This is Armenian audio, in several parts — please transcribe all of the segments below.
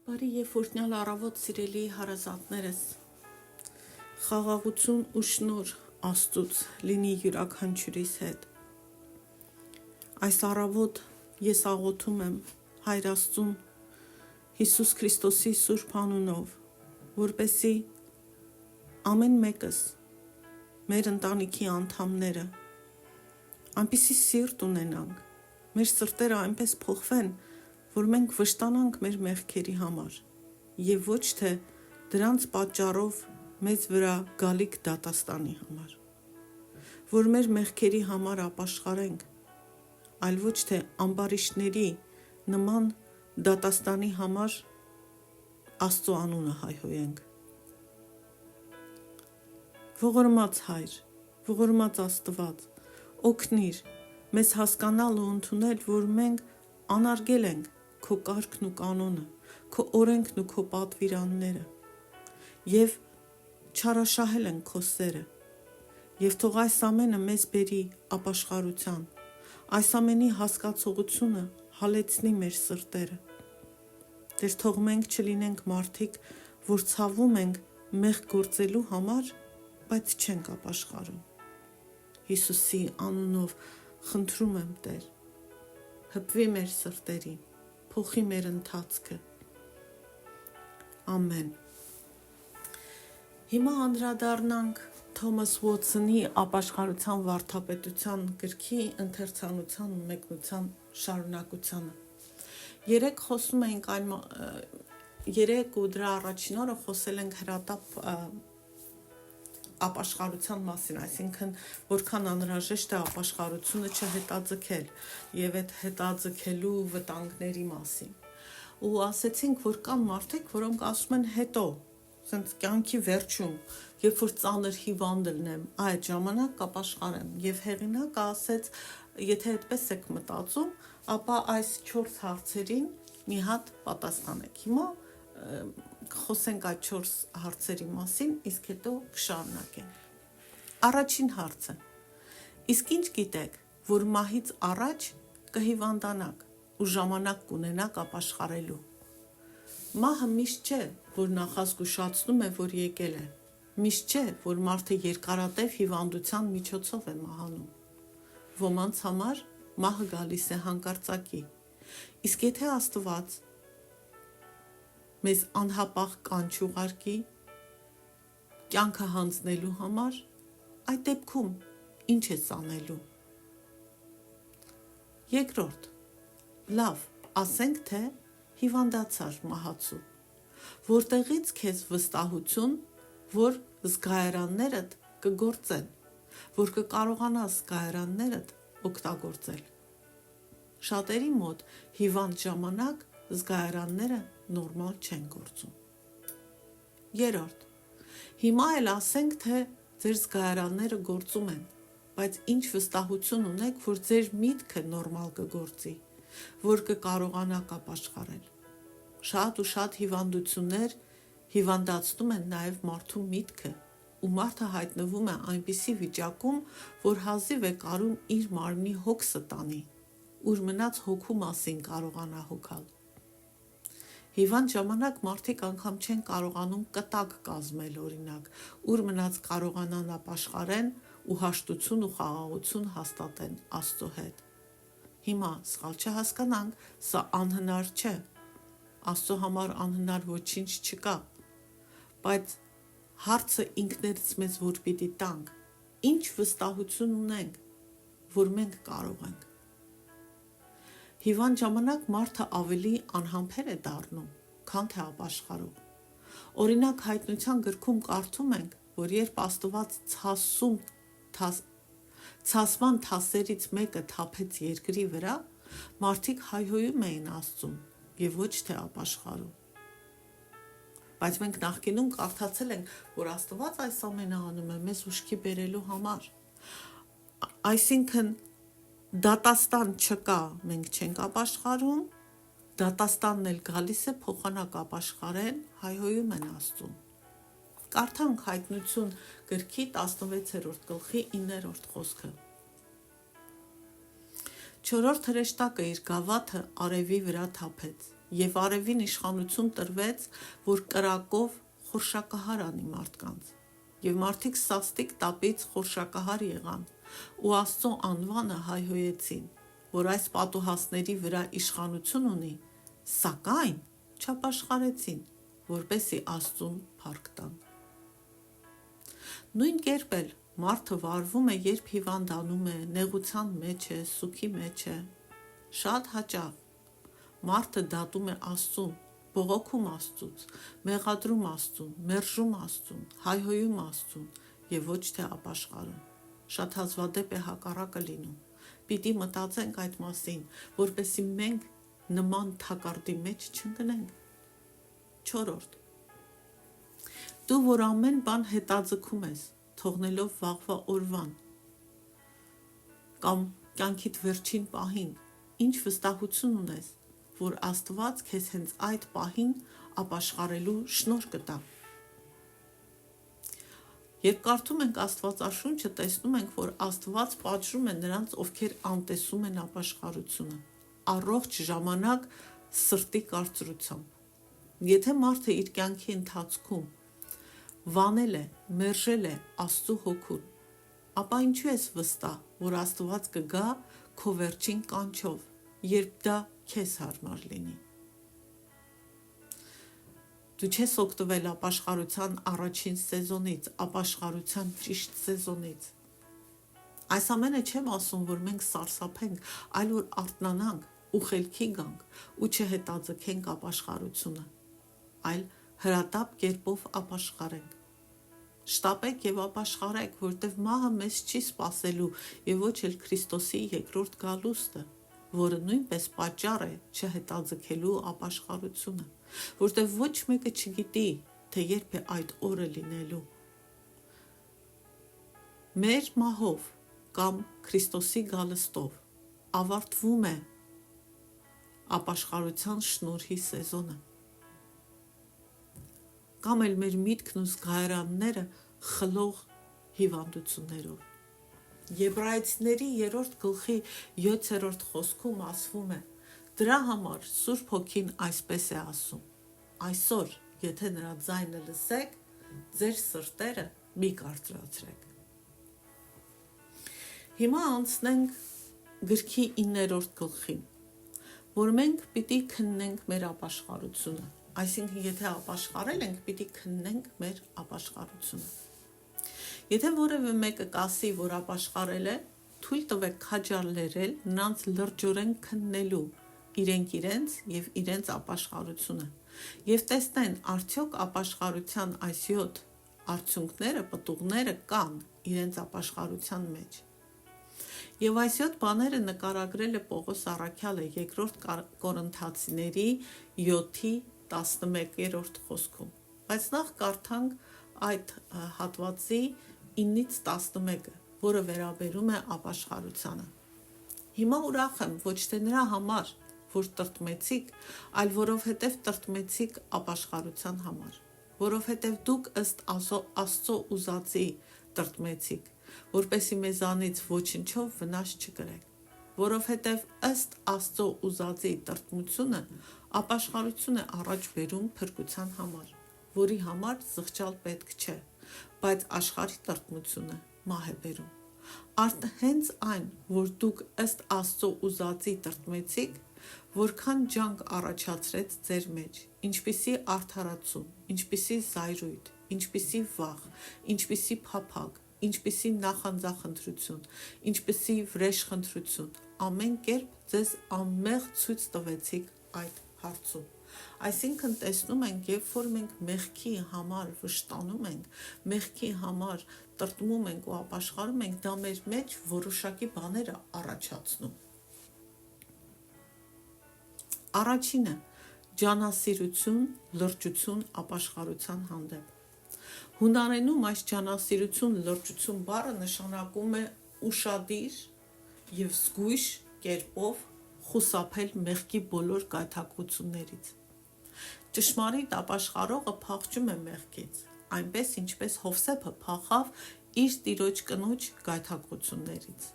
Բարի եւ օրհնյալ առավոտ սիրելի հարազատներս, խաղաղություն ու շնորհ Աստծուց լինի յուրաքանչյուրիս հետ։ Այս առավոտ ես աղոթում եմ Հայր Աստծուն Հիսուս Քրիստոսի սուրբ անունով, որպեսզի ամեն մեկս մեր ընտանիքի անդամները այնպիսի սիրտ ունենանք, մեր սրտերը այնպես փոխվեն, որ մենք վշտանանք մեր մեղքերի համար եւ ոչ թե դրանց պատճառով մեզ վրա գալիք դատաստանի համար, որ մեր մեղքերի համար ապաշխարենք, այլ ոչ թե ամբարիշտների նման դատաստանի համար Աստծո անունը հայհոյենք։ Ողորմած Հայր, ողորմած Աստված, օգնիր մեզ հասկանալ ու ընդունել, որ մենք անարգել ենք քո կարգն ու կանոնը, քո օրենքն ու քո պատվիրանները եւ չարաշահել ենք քո սերը, եւ թող այս ամենը մեզ բերի ապաշխարության, այս ամենի հասկացողությունը հալեցնի մեր սրտերը։ Տեր, թող մենք չլինենք մարդիկ, որ ցավում ենք մեղք գործելու համար, բայց չենք ապաշխարում։ Հիսուսի անունով խնդրում եմ, Տեր, հպվի մեր սրտերին, փոխի մեր ընթացքը։ Ամեն։ Հիմա անդրադառնանք Թոմաս Ուոթսոնի ապաշխարության վարդապետության գրքի ընթերցանության ու մեկնության շարունակությանը։ Երեկ ու դրա առաջին օրը խոսել ենք հրատապ ապաշխարության մասին, այսինքն որքան անհրաժեշտ է ապաշխարությունը չհետաձգել եւ այդ հետաձգելու վտանգների մասին։ Ու ասեցինք, որ կան մարդիկ, որոնք ասում են հետո, ասենց կյանքի վերջում, երբ որ ծանր հիվանդ լինեմ, այդ ժամանակ կապաշխարեմ, եւ հեղինակը ասեց, եթե այդպես եք մտածում, ապա այս 4 հարցերին մի հատ պատասխանեք։ Հիմա խոսենք այդ 4 հարցերի մասին, իսկ հետո կշարունակենք։ Առաջին հարցը. իսկ ինչ գիտեք, որ մահից առաջ կհիվանդանաք ու ժամանակ կունենաք ապաշխարելու։ Մահը միշտ չէ, որ նախազգուշացնում է, որ եկել է։ Միշտ չէ, որ մարդը երկարատև հիվանդության միջոցով է մահանում։ Ոմանց համար մահը գալիս է հանկարծակի։ Իսկ եթե Աստված մեզ անհապաղ կանչ ուղարկի կյանքը հանձնելու համար, այդ դեպքում ինչ ես անելու։ Երկրորդ. լավ, ասենք թե հիվանդացար մահացու, որտեղից քեզ վստահություն, որ զգայարաններդ կգործեն, որ կկարողանաս զգայարաններդ օգտագործել։ Շատերի մոտ հիվանդ ժամանակ զգայարանները նորմալ չեն գործում։ Երրորդ. հիմա էլ ասենք, թե ձեր զգայարանները գործում են, բայց ինչ վստահություն ունեք, որ ձեր միտքը նորմալ կգործի, որ կկարողանաք ապաշխարել։ Շատ ու շատ հիվանդություններ հիվանդացնում են նաև մարդու միտքը, ու մարդը հայտնվում է այնպիսի վիճակում, որ հազիվ է կարում իր մարմնի հոգսը տանի, ուր մնաց հոգու մասին կարողանա հոգալ։ Հիվանդ ժամանակ մարդիկ անգամ չեն կարողանում կտակ կազմել, օրինակ, ուր մնաց կարողանան ապաշխարեն ու հաշտություն ու խաղաղություն հաստատեն Աստծո հետ։ Հիմա սխալ չհասկանանք, սա անհնար չէ։ Աստծո համար անհնար ոչինչ չկա։ Բայց հարցը ինքներս մեզ որ պիտի տանք, ինչ վստահություն ունենք, որ մենք կարող ենք։ Հիվանդ ժամանակ մարդը ավելի անհամբեր է դառնում, քան թե ապաշխարող։ Օրինակ հայտնության գրքում կարդում ենք, որ երբ Աստված ցասման թասերից մեկը թափեց երկրի վրա, մարդիկ հայհոյում էին Աստծուն եւ ոչ թե ապաշխարում։ Բայց մենք նախկինում կարդացել ենք, որ Աստված այս ամենը անում է մեզ ուշքի բերելու համար։ Այսինքն դատաստան չկա, մենք չենք ապաշխարում, դատաստանն էլ գալիս է փոխանակ ապաշխարեն, հայհոյում են Աստծուն։ Կարդանք Հայտնություն գրքի 16-րդ գլխի 9-րդ խոսքը։ Չորրորդ հրեշտակը իր գավաթը արևի վրա թափեց եւ արևին իշխանություն տրվեց, որ կրակով խորշակահար անի մարդկանց։ Եվ մարդիկ սաստիկ տապից խորշակահար եղան ու Աստծո անվանը հայհոյեցին, որ այս պատուհասների վրա իշխանություն ունի, սակայն չապաշխարեցին, որպեսի Աստծուն փառք տան։ Նույն կերպ էլ մարդը վարվում է, երբ հիվանդանում է, նեղության մեջ է, սուքի մեջ է։ Շատ հաճախ մարդը դատում է Աստծուն, բողոքում Աստծուց, մեղադրում Աստծուն, մերժում Աստծուն, հայհոյում Աստծուն եւ ոչ թե ապաշխարում։ Շատ հազվադեպ է հակառակը լինում։ Պիտի մտածենք այդ մասին, որպեսզի մենք նման թակարդի մեջ չընկնենք։ 4. Դու, որ ամեն բան հետաձգում ես, թողնելով վաղվա օրվան կամ կյանքիդ վերջին պահին, ինչ վստահություն ունես, որ Աստված քեզ հենց այդ պահին ապաշխարելու շնորհ կտա։ Երբ կարդում ենք Աստվածաշունչը, տեսնում ենք, որ Աստված պատժում է նրանց, ովքեր անտեսում են ապաշխարությունը, առողջ ժամանակ սրտի կարծրությամբ։ Եթե մարդը իր կյանքի ընթացքում վանել է, մերժել է Աստծո հոգուն, ապա ինչու ես վստահ, որ Աստված կգա քո վերջին կանչով, երբ դա քեզ հարմար լինի։ Դու չես օգտվել ապաշխարության առաջին սեզոնից, ապաշխարության ճիշտ սեզոնից։ Այս ամենը չեմ ասում, որ մենք սարսափենք, այլ որ արթնանանք ու խելքի գանք ու չհետաձգենք ապաշխարությունը, այլ հրատապ կերպով ապաշխարենք։ Շտապեք եւ ապաշխարեք, որտեվ մահը մեզ չի սպասելու եւ ոչ էլ Քրիստոսի երկրորդ գալուստը, որը նույնպես պատճառ է չհետաձգելու ապաշխարությունը, որտեվ ոչ մեկը չգիտի, թե երբ է այդ օրը լինելու։ Մեր մահով կամ Քրիստոսի գալստով ավարտվում է ապաշխարության շնորհի սեզոնը։ Կամ էլ մեր միտքն ու զգայարանները խլող հիվանդություններով։ Եբրայեցիների 3 գլխի 7-րդ խոսքում ասվում է. դրա համար Սուրբ Հոգին այսպես է ասում. այսօր, եթե նրա ձայնը լսեք, ձեր սրտերը մի կարծրացրեք։ Հիմա անցնենք գրքի 9-րդ գլխին, որ մենք պիտի քննենք մեր ապաշխարությունը։ Այսինքն, եթե ապաշխարել ենք, պիտի քննենք մեր ապաշխարությունը։ Եթե որևէ մեկը կասի, որ ապաշխարել է, թույլ տվեք քաջար լերել նրանց լրջորեն քննելու իրենց եւ իրենց ապաշխարությունը եւ տեսնեն արդյոք ապաշխարության այս 7 արդյունքները, պտուղները կան իրենց ապաշխարության մեջ։ Եվ այս 7 բաները նկարագրել է Պողոս առաքյալը 2 Կորինթացիների 7:11 խոսքում։ Բայց նախ կարդանք այդ հատվածի 9-ից 11-ը, որը վերաբերում է ապաշխարությանը։ Հիմա ուրախ եմ ոչ թե նրա համար, որ տրտմեցիք, այլ որովհետև տրտմեցիք ապաշխարության համար, որովհետև դուք ըստ Աստծո ուզածի տրտմեցիք, որպեսզի մեզանից ոչնչով վնաս չկրեք, որովհետև ըստ Աստծո ուզածի տրտմությունը ապաշխարություն է առաջ բերում փրկության համար, որի համար զղջալ պետք չէ, բայց աշխարհի տրտմությունը մահ է բերում։ Հենց այն, որ դուք ըստ Աստծո ուզածի տրտմեցիք, որքան ջանք առաջացրեց ձեր մեջ, ինչպիսի արդարացում, ինչպիսի զայրույթ, ինչպիսի վախ, ինչպիսի փափագ, ինչպիսի նախանձախնդրություն, ինչպիսի վրեժխնդրություն, ամեն կերպ ձեզ անմեղ ցույց տվեցիք այդ հարցում։ Այսինքն տեսնում ենք, երբ որ մենք մեղքի համար վշտանում ենք, մեղքի համար տրտմում ենք ու ապաշխարում ենք, դա մեր մեջ որոշակի բաներ է առաջացնում։ Առաջինը՝ ջանասիրություն, լրջություն ապաշխարության հանդեպ։ Հունարենում այս ջանասիրություն, լրջություն բառը նշանակում է ուշադիր եւ զգույշ կերպով խուսափել մեղքի բոլոր գայթակղություններից։ Ճշմարիտ ապաշխարողը փախչում է մեղքից, այնպես ինչպես Հովսեփը փախավ իր տիրոջ կնոջ գայթակղություններից։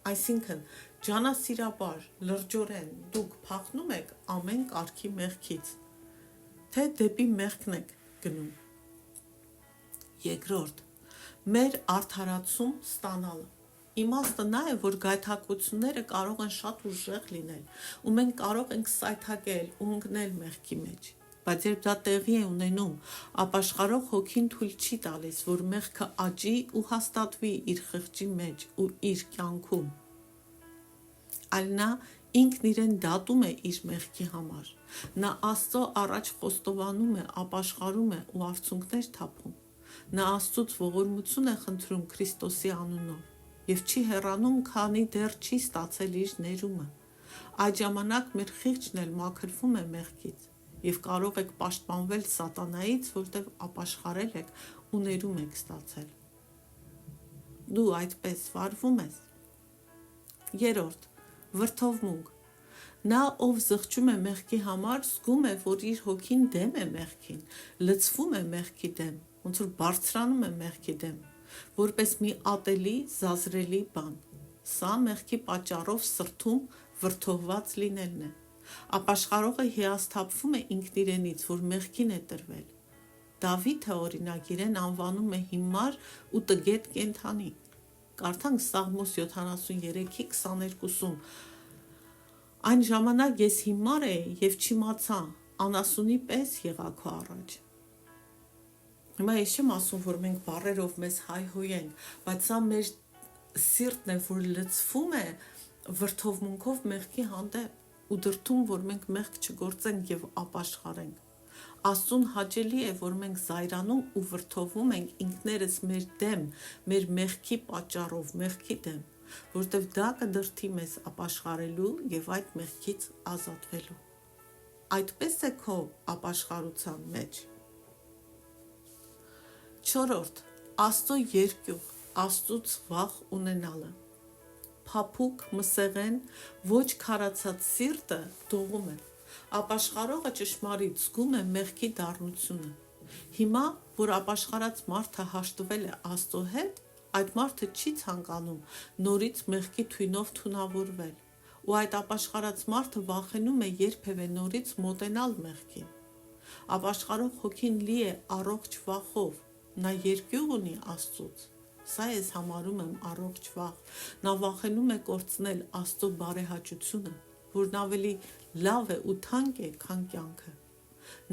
Այսինքն, ջանասիրաբար, լրջորեն դուք փախնում եք ամեն կարգի մեղքից, թե դեպի մեղքն եք գնում։ Երկրորդ, մեր արդարացում ստանալը։ Իմաստը նա է, որ գայթակղությունները կարող են շատ ուժեղ լինել, ու մենք կարող ենք սայթակել ու ընկնել մեղքի մեջ։ Բայց երբ դա տեղի է ունենում, ապաշխարող հոգին թույլ չի տալիս, որ մեղքը աճի ու հաստատվի իր խղճի մեջ ու իր կյանքում։ Այլ նա ինքն իրեն դատում է իր մեղքի համար։ Նա Աստծո առաջ խոստովանում է, ապաշխարում է ու արցունքներ թափում։ Նա Աստծուց ողորմություն է խնդրում Քրիստոսի անունով և չի հեռանում, քանի դեռ չի ստացել իր ներումը։ Այդ ժամանակ մեր խիղճն էլ մաքրվում է մեղքից և կարող եք պաշտպանվել սատանայից, որտեղ ապաշխարել եք ու ներում եք ստացել։ Դու այդպես վարվում ես։ Երրորդ, վրդովմունք։ Նա, ով զղջում է մեղքի համար, զգում է, որ իր հոգին դեմ է մեղքին, լցվում է մեղքի դեմ, ոնց որ բարձրանում է մեղքի դեմ, որպես մի ատելի, զազրելի բան։ Սա մեղքի պատճառով սրտում վրդովված լինելն է։ Ապաշխարողը հիասթափվում է ինքն իրենից, որ մեղքին է տրվել։ Դավիթը օրինակ իրեն անվանում է հիմար ու տգետ կենդանի։ Կարդանք Սաղմոս 73:22-ում. Այն ժամանակ ես հիմար էի և չիմացա, անասունի պես եղա քո առաջ։ Հիմա ես չեմ ասում, որ մենք բառերով մեզ հայհոյենք, բայց սա մեր սիրտն է, որ լցվում է վրդովմունքով մեղքի հանդեպ ու դրդում, որ մենք մեղք չգործենք և ապաշխարենք։ Աստծուն հաճելի է, որ մենք զայրանում ու վրդովում ենք ինքներս մեր դեմ, մեր մեղքի պատճառով, մեղքի դեմ, որտև դա կդրդի մեզ ապաշխարելու և այդ մեղքից ազատվելու։ Այդպես է քո ապաշխարության մեջ։ Չորրորդ, Աստծո երկյուղ, Աստծուց վախ ունենալը։ Փափուկ, մսեղեն, ոչ քարացած սիրտը դողում է։ Ապաշխարողը ճշմարիտ զգում է մեղքի դառնությունը։ Հիմա, որ ապաշխարած մարդը հաշտվել է Աստծո հետ, այդ մարդը չի ցանկանում նորից մեղքի թույնով թունավորվել, ու այդ ապաշխարած մարդը վախենում է երբևէ նորից մոտենալ մեղքին։ Ապաշխարող հոգին լի է առողջ վախով, նա երկյուղ ունի Աստծուց։ Սա ես համարում եմ առողջ վախ։ Նա վախենում է կորցնել Աստծո բարեհաճությունը, որն ավելի լավ է ու թանկ է, քան կյանքը։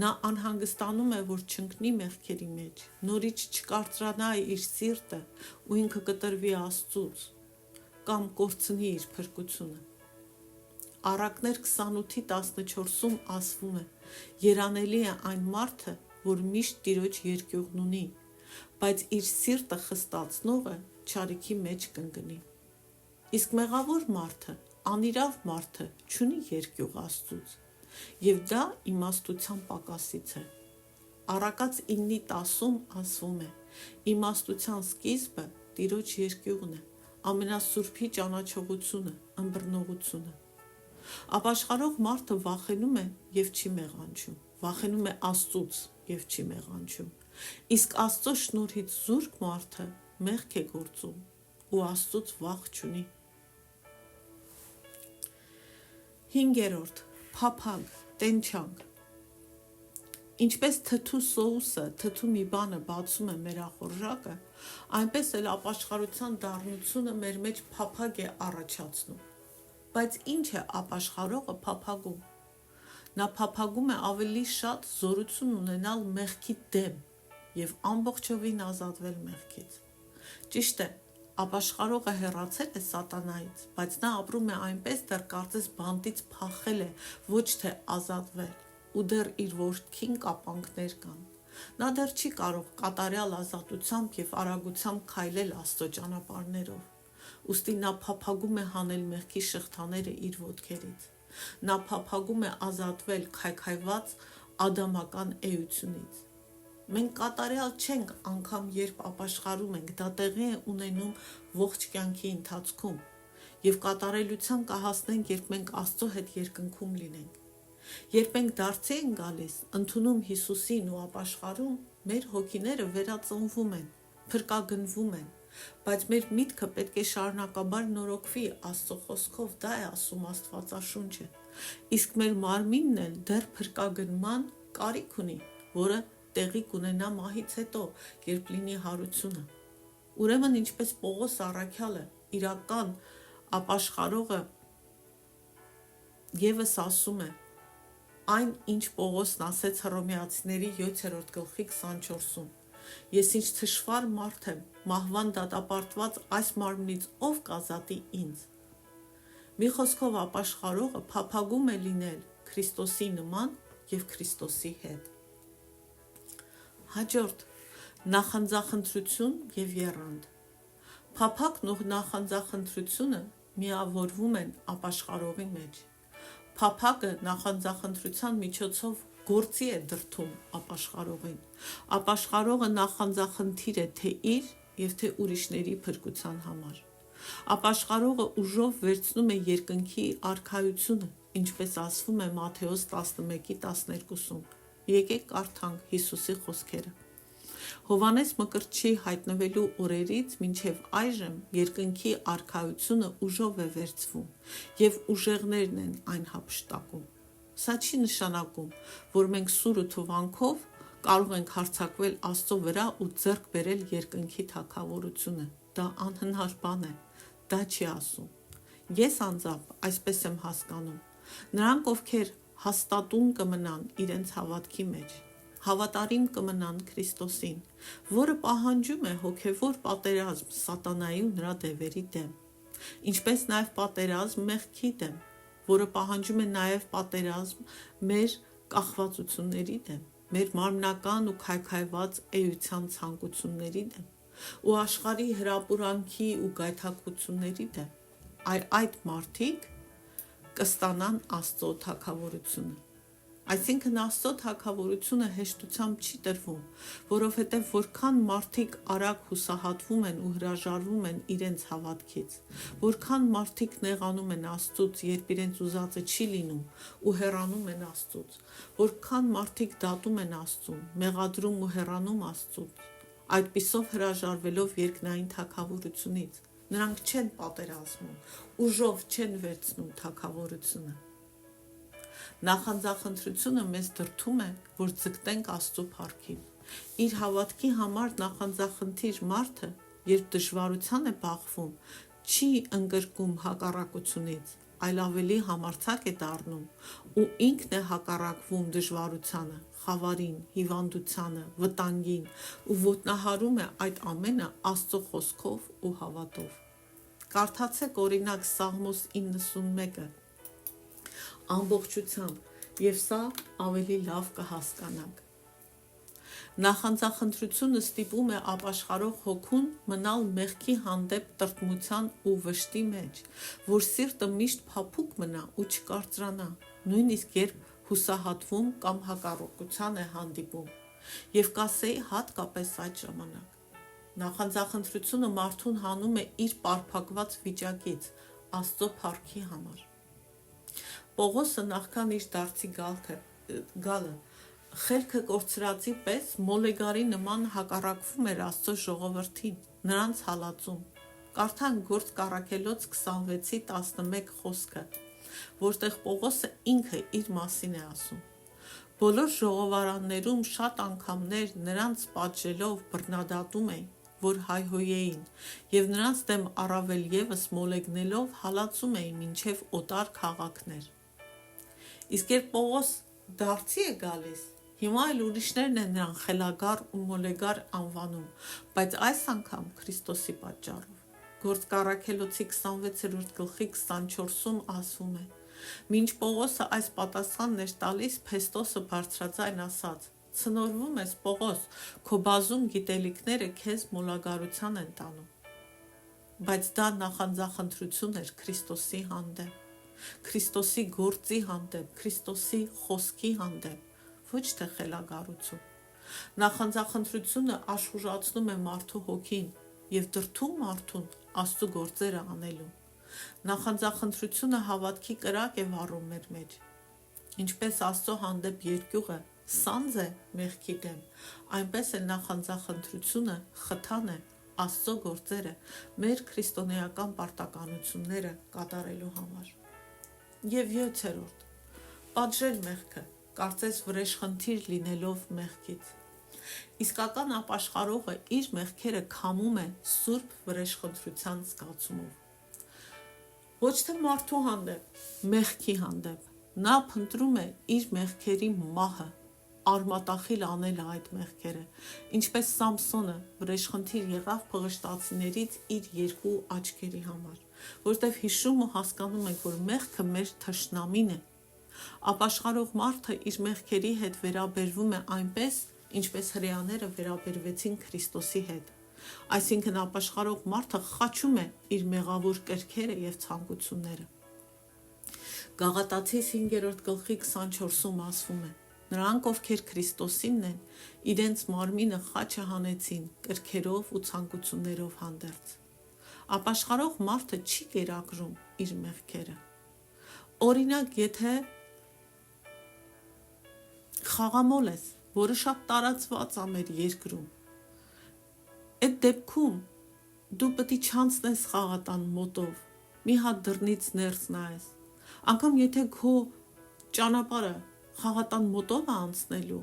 Նա անհանգստանում է, որ չընկնի մեղքերի մեջ, նորից չկարծրանա իր սիրտը ու ինքը կտրվի Աստծուց կամ կորցնի իր փրկությունը։ Առակներ 28:14-ում ասվում է. երանելի է այն մարդը, որ միշտ Տիրոջ երկյուղն ունի, բայց իր սիրտը խստացնողը չարիքի մեջ կընկնի։ Իսկ մեղավոր մարդը, անիրավ մարդը չունի երկյուղ Աստծուց, և դա իմաստության պակասից է։ Առակաց 9:10-ում ասվում է. իմաստության սկիզբը Տիրոջ երկյուղն է, ամենասուրբի ճանաչողությունը, ըմբռնողությունը։ Ապաշխարող մարդը վախենում է և չի մեղանչում, վախենում է Աստծուց և չի մեղանչում։ Իսկ Աստծո շնորհից զուրկ մարդը մեղք է գործում ու Աստծուց վախ չունի։ Հինգերորդ, փափագ, տենչանք։ Ինչպես թթու սոուսը, թթու մի բանը բացում է մեր ախորժակը, այնպես էլ ապաշխարության դառնությունը մեր մեջ փափագ է առաջացնում։ Բայց ինչ է ապաշխարողը փափագում։ Նա փափագում է ավելի շատ զորություն ունենալ մեղքի դեմ և ամբողջովին ազատվել մեղքից։ Ճիշտ է, ապաշխարողը հեռացել է սատանայից, բայց նա ապրում է այնպես, դեռ կարծես բանտից փախել է, ոչ թե ազատվել, ու դեռ իր ոտքին կապանքներ կան։ Նա դեռ չի կարող կատարյալ ազատությամբ և արագությամբ քայլել Աստծո ճանապարհներով։ Ուստի նա փափագում է հանել մեղքի շղթաները իր ոտքերից։ Նա փափագում է ազատվել քայքայված ադամական էությունից։ Մենք կատարյալ չենք անգամ երբ ապաշխարում ենք, դա տեղի է ունենում ողջ կյանքի ընթացքում, և կատարելության կհասնենք, երբ մենք Աստծո հետ երկնքում լինենք։ Երբ մենք դարձի ենք գալիս, ընդունում Հիսուսին ու ապաշխարում, մեր հոգիները վերածնվում են, փրկագնվում են, բայց մեր միտքը պետք է շարունակաբար նորոգվի Աստծո խոսքով, դա է ասում Աստվածաշունչը։ Իսկ մեր մարմինն էլ դեռ փրկագնման կարիք ունի, որը տեղի կունենա մահից հետո, երբ լինի հարությունը։ Ուրեմն ինչպես Պողոս առաքյալը, իրական ապաշխարողը Եվս ասում է, այն ինչ Պողոսն ասեց Հռոմեացիների 7-րդ գլխի 24-ում. Ես ինչ թշվառ մարդ եմ, մահվան դատապարտված այս մարմնից ով կազատի ինձ։ Մի խոսքով ապաշխարողը փափագում է լինել Քրիստոսի նման և Քրիստոսի հետ։ Հաջորդ, նախանձախնդրություն և եռանդ։ Փափագն ու նախանձախնդրությունը միավորվում են ապաշխարողի մեջ։ Փափագը նախանձախնդրության միջոցով գործի է դրդում ապաշխարողին։ Ապաշխարողը նախանձախնդիր է թե իր և թե ուրիշների փրկության համար։ Ապաշխարողը ուժով վերցնում է երկնքի արքայությունը, ինչպես ասվում է Մատթեոս 11:12-ում։ Եկեք կարդանք Հիսուսի խոսքերը։ Հովհաննես Մկրտչի հայտնվելու օրերից մինչև այժմ երկնքի արքայությունը ուժով է վերցվում, և ուժեղներն են այն հափշտակում։ Սա չի նշանակում, որ մենք սուր ու թուվանքով կարող ենք հարձակվել Աստծո վրա ու ձեռք բերել երկնքի թագավորությունը։ Դա անհնար բան է, դա չի ասում։ Ես անձամբ այսպես եմ հասկանում. նրանք, ովքեր հաստատուն կմնան իրենց հավատքի մեջ, հավատարիմ կմնան Քրիստոսին, որը պահանջում է հոգևոր պատերազմ սատանայի ու նրա դևերի դեմ, ինչպես նաև պատերազմ մեղքի դեմ, որը պահանջում է նաև պատերազմ մեր կախվածությունների դեմ, մեր մարմնական ու քայքայված էության ցանկությունների դեմ, ու աշխարհի հրապուրանքի ու գայթակղությունների դեմ, այդ մարդիկ կստանան Աստծո թագավորությունը։ Այսինքն Աստծո թագավորությունը հեշտությամբ չի տրվում, որովհետև որքան մարդիկ արագ հուսահատվում են ու հրաժարվում են իրենց հավատքից, որքան մարդիկ նեղանում են Աստծուց, երբ իրենց ուզածը չի լինում ու հեռանում են Աստծուց, որքան մարդիկ դատում են Աստծուն, մեղադրում ու հեռանում Աստծուց, այդպիսով հրաժարվելով երկնային թագավորությունից, նրանք չեն պատերազմում, ուժով չեն վերցնում թագավորությունը։ Նախանձախնդրությունը մեզ դրդում է, որ ձգտենք Աստծո փառքին։ Իր հավատքի համար նախանձախնդիր մարդը, երբ դժվարության է բախվում, չի ընկրկում հակառակությունից, այլ ավելի համարձակ է դառնում ու ինքն է հակառակվում դժվարությանը, խավարին, հիվանդությանը, վտանգին ու ոտնահարում է այդ ամենը Աստծո խոսքով ու հավատով։ Կարդացեք օրինակ Սաղմոս 91-ը ամբողջությամբ, և սա ավելի լավ կհասկանաք։ Նախանձախնդրությունը ստիպում է ապաշխարող հոգուն մնալ մեղքի հանդեպ տրտմության ու վշտի մեջ, որ սիրտը միշտ փափուկ մնա ու չկարծրանա, նույնիսկ երբ հուսահատվում կամ հակառակության է հանդիպում, և կասեի հատկապես այդ ժամանակ։ Նախանձախնդրությունը մարդուն հանում է իր պարփակված վիճակից Աստծո փառքի համար։ Պողոսը նախքան իր դարձի գալը խելքը կորցրածի պես մոլեգարի նման հակառակվում էր Աստծո ժողովրդին, նրանց հալածում։ Կարդանք Գործք Առաքելոց 26:11 խոսքը, որտեղ Պողոսը ինքը իր մասին է ասում. Բոլոր ժողովարաններում շատ անգամներ նրանց պատժելով բռնադատում էին, որ հայհոյեին, և նրանց դեմ առավել ևս մոլեգնելով հալածում էին մինչև օտար քաղաքներ։ Իսկ երբ Պողոս դարձի է գալիս, հիմա էլ ուրիշներն են նրան խելագար ու մոլեգար անվանում, բայց այս անգամ Քրիստոսի պատճառով։ Գործք Առաքելոցի 26-րդ գլխի 24-ում ասվում է. Մինչ Պողոսը այս պատասխանն էր տալիս, Փեստոսը բարձրաձայն ասաց. «Ցնորվում ես, Պողոս, քո բազում գիտելիքները քեզ մոլագարության են տանում»։ Բայց դա նախանձախնդրություն էր Քրիստոսի հանդեպ, Քրիստոսի գործի հանդեպ, Քրիստոսի խոսքի հանդեպ, ոչ թե խելագարություն։ Նախանձախնդրությունը աշխուժացնում է մարդու հոգին և դրդում մարդուն Աստծո գործերը անելու։ Նախանձախնդրությունը հավատքի կրակ է վառում մեր մեջ։ Ինչպես Աստծո հանդեպ երկյուղը սանձ է մեղքի դեմ, այնպես էլ նախանձախնդրությունը խթան է Աստծո գործերը, մեր քրիստոնեական պարտականությունները կատարելու համար։ Եվ 7-րդ. պատժել մեղքը, կարծես վրեժխնդիր լինելով մեղքից։ Իսկական ապաշխարողը իր մեղքերը քամում է սուրբ վրեժխնդրության զգացումով։ Ոչ թե մարդու հանդեպ, մեղքի հանդեպ։ Նա փնտրում է իր մեղքերի մահը, արմատախիլ անելը այդ մեղքերը, ինչպես Սամսոնը վրեժխնդիր եղավ փղշտացիներից իր երկու աչքերի համար, որտեղ հիշում ու հասկանում ենք, որ մեղքը մեր թշնամին է։ Ապաշխարող մարդը իր մեղքերի հետ վերաբերվում է այնպես, ինչպես հրեաները վերաբերվեցին Քրիստոսի հետ։ Այսինքն ապաշխարող մարդը խաչում է իր մեղավոր կրքերը և ցանկությունները։ Գաղատացիս 5:24-ում ասվում է. նրանք, ովքեր Քրիստոսինն են, իրենց մարմինը խաչը հանեցին կրքերով ու ցանկություններով հանդերձ։ Ապաշխարող մարդը չի կերակրում իր մեղքերը։ Օրինակ, եթե խաղամոլ ես, որը շատ տարածված է մեր երկրում, այդ դեպքում դու պետք է չանցնես խաղատան մոտով, մի հատ դռնից ներս նայես, անգամ եթե քո ճանապարհը խաղատան մոտով է անցնելու,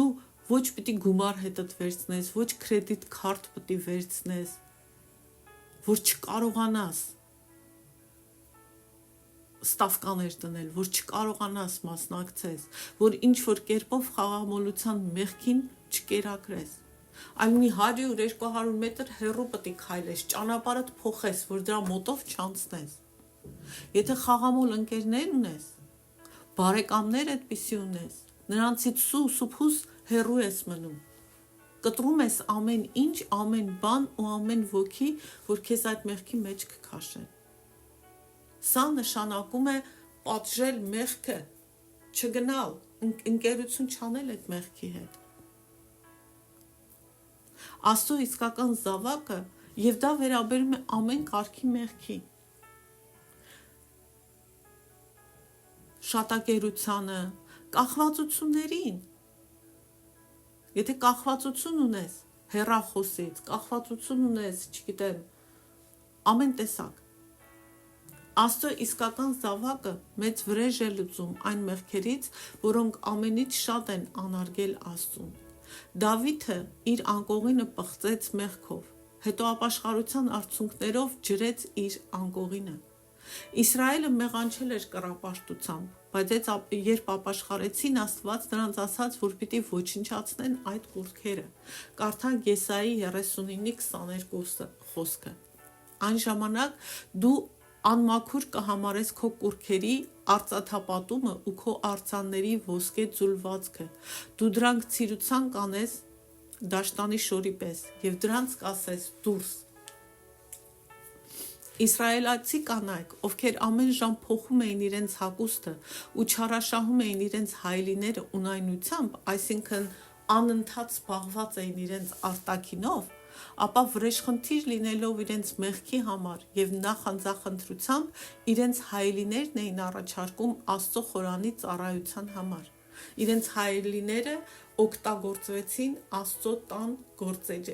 դու ոչ պիտի գումար հետդ վերցնես, ոչ կրեդիտ քարտ պիտի վերցնես, որ չկարողանաս ստավկաներ դնել, որ չկարողանաս մասնակցես, որ ինչ-որ կերպով խաղամոլության մեղքին չկերակրես, այլ մի 100-200 մետր հեռու պիտի քայլես, ճանապարհդ փոխես, որ դրա մոտով չանցնես։ Եթե խաղամոլ ընկերներ ունես, բարեկամներ այդպիսի ունես, նրանցից սուփուս հեռու ես մնում, կտրում ես ամեն ինչ, ամեն բան ու ամեն ոգի, որ քեզ այդ մեղքի մեջ կքաշեն։ Սա նշանակում է պատժել մեղքը, չգնալ, ընկերություն չանել այդ մեղքի հետ։ Աստծո իսկական զավակը, եւ դա վերաբերում է ամեն կարգի մեղքի։ Շատակերությանը, կախվածություններին։ Եթե կախվածություն ունես հեռախոսից, կախվածություն ունես, չգիտեմ, ամեն տեսակ։ Աստծո իսկական զավակը մեծ վրեժ է լուծում այն մեղքերից, որոնք ամենից շատ են անարգել Աստծուն։ Դավիթը իր անկողինը պղծեց մեղքով, հետո ապաշխարության արդյունքներով ջրեց իր անկողինը։ Իսրայելը մեղանչել էր կռապաշտությամբ, բայց երբ ապաշխարեցին, Աստված նրանց ասաց, որ պիտի ոչնչացնեն այդ կուռքերը։ Կարդանք Եսայի 39:22 խոսքը։ Այն ժամանակ դու անմաքուր կհամարես քո կուռքերի արծաթապատումը ու քո արձանների ոսկե ձուլվածքը, դու դրանք ցիրուցան կանես դաշտանի շորի պես և դրանց կասես դուրս։ Իսրայելացի կանայք, ովքեր ամեն ժամ փոխում էին իրենց հագուստը ու չարաշահում էին իրենց հայելիները ունայնությամբ, այսինքն անընդհատ զբաղված էին իրենց արտաքինով, ապա վրեժխնդիր լինելով իրենց մեղքի համար և նախանձախնդրությամբ իրենց հայելիներն էին առաջարկում Աստծո խորանի ծառայության համար։ Իրենց հայելիները օգտագործվեցին Աստծո տան գործեր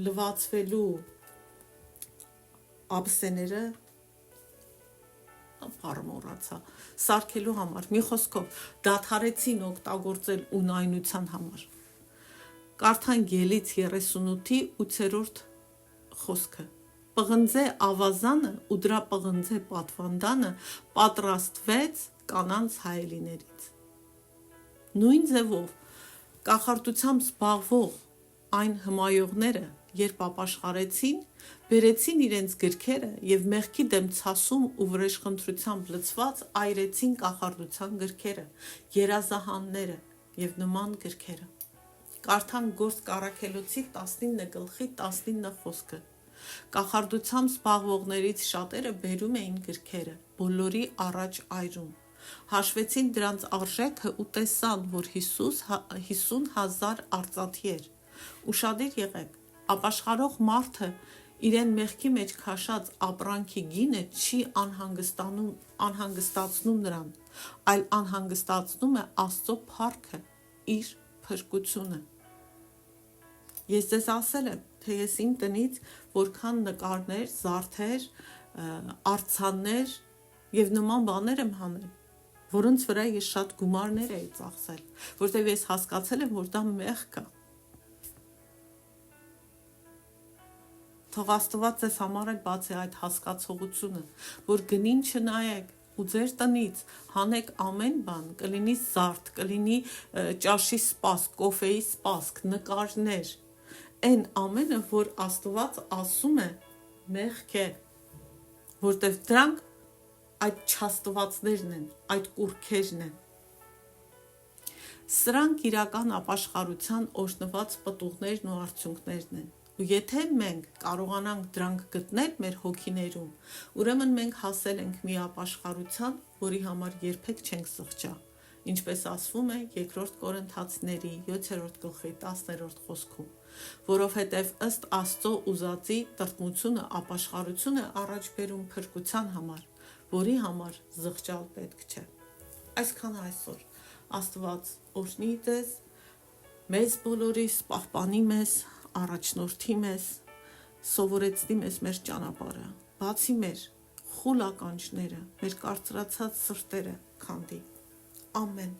լվացվելու աբսեները սարքելու համար, մի խոսքով դադարեցին օգտագործել ունայնության համար։ Կարդանք Ելից 38:8 խոսքը։ Պղնձե ավազանը ու դրա պղնձե պատվանդանը պատրաստվեց կանանց հայելիներից։ Նույն ձևով կախարդությամբ զբաղվող այն հմայողները, երբ ապաշխարեցին, բերեցին իրենց գրքերը և մեղքի դեմ ցասում ու վրեժխնդրությամբ լցված այրեցին կախարդության գրքերը, երազահանները և նման գրքերը։ Կարդանք Գործ Առաքելոցի 19:19 խոսքը։ Կախարդությամբ զբաղվողներից շատերը բերում էին գրքերը, բոլորի առաջ այրում, հաշվեցին դրանց արժեքը ու տեսան, որ 50,000 արծաթի էր։ Ուշադիր եղեք, ապաշխարող մարդը իրեն մեղքի մեջ քաշած ապրանքի գինը չի անհանգստացնում նրան, այլ անհանգստացնում է Աստծո փառքը, իր փրկությունը։ Ես ձեզ ասել եմ, թե ես իմ տնից որքան նկարներ, զարդեր, արձաններ եւ նման բաներ եմ հանել, որոնց վրա ես շատ գումարներ էի ծախսել, որտեղ ես հասկացել եմ, որ դա մեղք է։ Թող Աստված ձեզ համար էլ բացի այդ հասկացողությունը, որ գնին չնայեք ու ձեր տնից հանեք ամեն բան, կլինի զարդ, կլինի ճաշի սպասք, կոֆեի սպասք, նկարներ, այն ամենը, որ Աստված ասում է, մեղք է, որտեղ դրանք այդ չաստվածներն են, այդ կուռքերն են։ Սրանք իրական ապաշխարության օրհնված պտուղներն ու արդյունքներն են։ Ու եթե մենք կարողանանք դրանք գտնել մեր հոգիներում, ուրեմն մենք հասել ենք մի ապաշխարության, որի համար երբեք չենք սղճա, ինչպես ասվում է 2 Կորինթացիների 7-րդ գլխի 10-րդ խոսքում, որովհետև ըստ Աստծո ուզածի տրտմությունը ապաշխարություն է առաջ բերում փրկության համար, որի համար զղջալ պետք չէ։ Այսքան այսօր Աստված օրհնի ձեզ, մեզ բոլորիս պահպանի մեզ, առաջնորդի մեզ, սովորեցնի մեզ մեր ճանապարհը, բացի մեր խուլ ականջները, մեր կարծրացած սրտերը քանդի։ Ամեն։